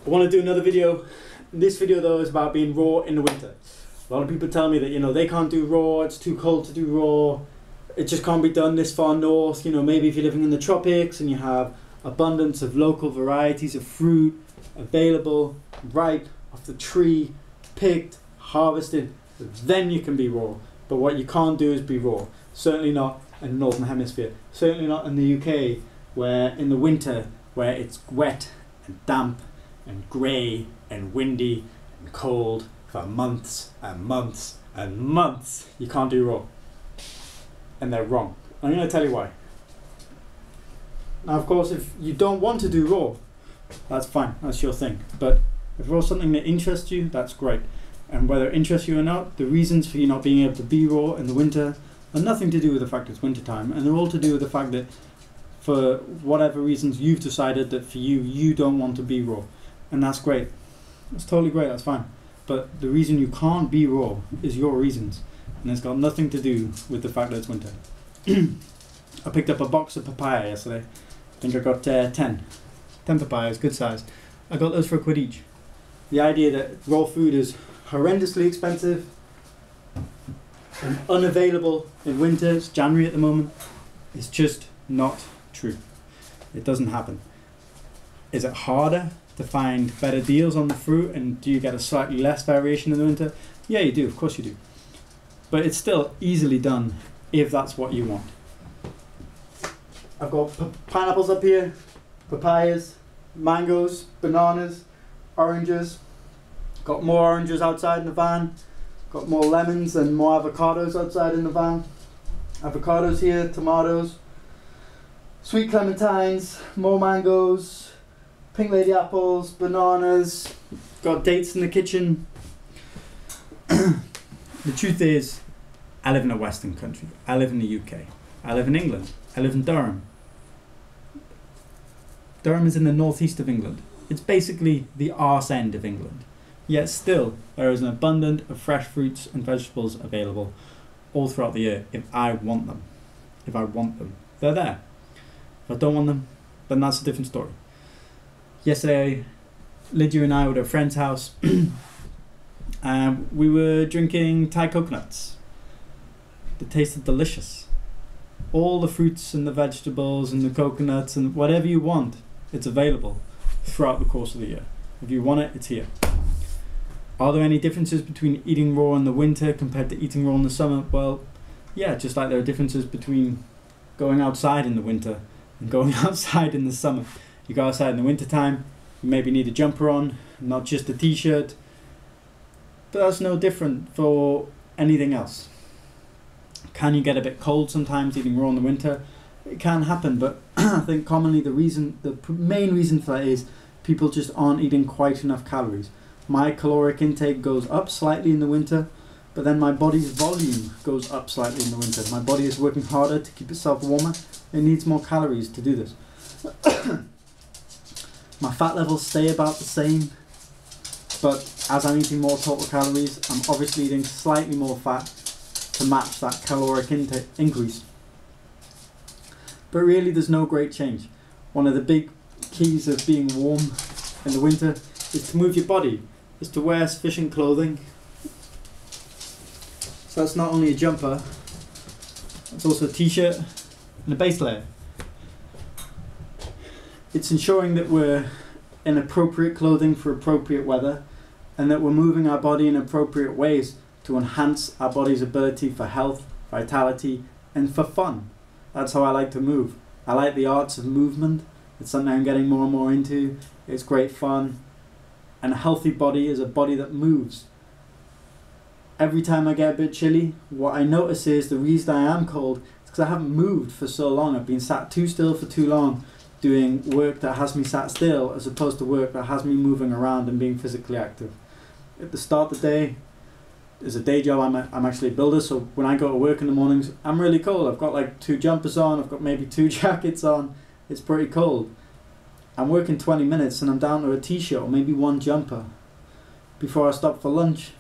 I want to do another video. This video though is about being raw in the winter. A lot of people tell me that, you know, they can't do raw, it's too cold to do raw, it just can't be done this far north. You know, maybe if you're living in the tropics and you have abundance of local varieties of fruit available, ripe, off the tree, picked, harvested, then you can be raw. But what you can't do is be raw. Certainly not in the Northern Hemisphere. Certainly not in the UK, where in the winter, where it's wet and damp and grey and windy and cold for months and months and months. You can't do raw. And they're wrong. I'm going to tell you why. Now, of course, if you don't want to do raw, that's fine, that's your thing. But if raw is something that interests you, that's great. And whether it interests you or not, the reasons for you not being able to be raw in the winter are nothing to do with the fact it's winter time, and they're all to do with the fact that for whatever reasons you've decided that for you, you don't want to be raw. And that's great. That's totally great, that's fine. But the reason you can't be raw is your reasons. And it's got nothing to do with the fact that it's winter. I picked up a box of papaya yesterday. I think I got 10 papayas, good size. I got those for £1 each. The idea that raw food is horrendously expensive and unavailable in winter, it's January at the moment, is just not true. It doesn't happen. Is it harder to find better deals on the fruit, and do you get a slightly less variation in the winter? Yeah, you do, of course you do. But it's still easily done if that's what you want. I've got pineapples up here, papayas, mangoes, bananas, oranges. Got more oranges outside in the van. Got more lemons and more avocados outside in the van. Avocados here, tomatoes, sweet clementines, more mangoes, pink lady apples, bananas. Got dates in the kitchen. The truth is, I live in a Western country. I live in the UK. I live in England. I live in Durham. Durham is in the northeast of England. It's basically the arse end of England. Yet still, there is an abundance of fresh fruits and vegetables available all throughout the year if I want them. If I want them, they're there. If I don't want them, then that's a different story. Yesterday, Lydia and I were at a friend's house. We were drinking Thai coconuts. They tasted delicious. All the fruits and the vegetables and the coconuts and whatever you want, it's available throughout the course of the year. If you want it, it's here. Are there any differences between eating raw in the winter compared to eating raw in the summer? Well, yeah, just like there are differences between going outside in the winter and going outside in the summer. You go outside in the winter time, you maybe need a jumper on, not just a t-shirt. But that's no different for anything else. Can you get a bit cold sometimes eating raw in the winter? It can happen, but I think commonly the main reason for that is people just aren't eating quite enough calories. My caloric intake goes up slightly in the winter, but then my body's volume goes up slightly in the winter. My body is working harder to keep itself warmer. It needs more calories to do this. My fat levels stay about the same, but as I'm eating more total calories, I'm obviously eating slightly more fat to match that caloric intake increase. But really there's no great change. One of the big keys of being warm in the winter is to move your body, is to wear sufficient clothing. So that's not only a jumper, it's also a t-shirt and a base layer. It's ensuring that we're in appropriate clothing for appropriate weather, and that we're moving our body in appropriate ways to enhance our body's ability for health, vitality, and for fun. That's how I like to move. I like the arts of movement. It's something I'm getting more and more into. It's great fun. And a healthy body is a body that moves. Every time I get a bit chilly, what I notice is the reason I am cold is because I haven't moved for so long. I've been sat too still for too long, doing work that has me sat still as opposed to work that has me moving around and being physically active. At the start of the day, as a day job, I'm actually a builder, so when I go to work in the mornings, I'm really cold. I've got like 2 jumpers on, I've got maybe 2 jackets on. It's pretty cold. I'm working 20 minutes and I'm down to a t-shirt or maybe 1 jumper. Before I stop for lunch,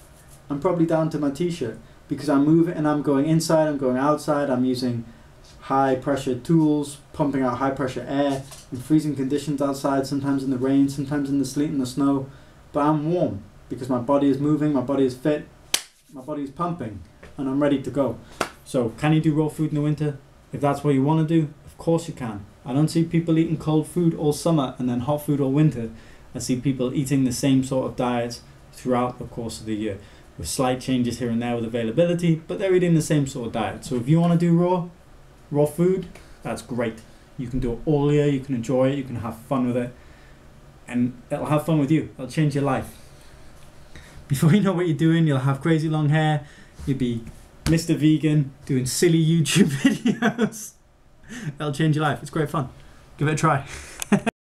I'm probably down to my t-shirt because I'm moving and I'm going inside, I'm going outside, I'm using high pressure tools, pumping out high pressure air in freezing conditions outside, sometimes in the rain, sometimes in the sleet and the snow. But I'm warm because my body is moving, my body is fit, my body is pumping, and I'm ready to go. So can you do raw food in the winter? If that's what you want to do, of course you can. I don't see people eating cold food all summer and then hot food all winter. I see people eating the same sort of diets throughout the course of the year, with slight changes here and there with availability, but they're eating the same sort of diet. So if you want to do raw food, that's great. You can do it all year, you can enjoy it, you can have fun with it, and it'll have fun with you. It'll change your life. Before you know what you're doing, you'll have crazy long hair, you'll be Mr. Vegan doing silly YouTube videos. It'll change your life. It's great fun. Give it a try.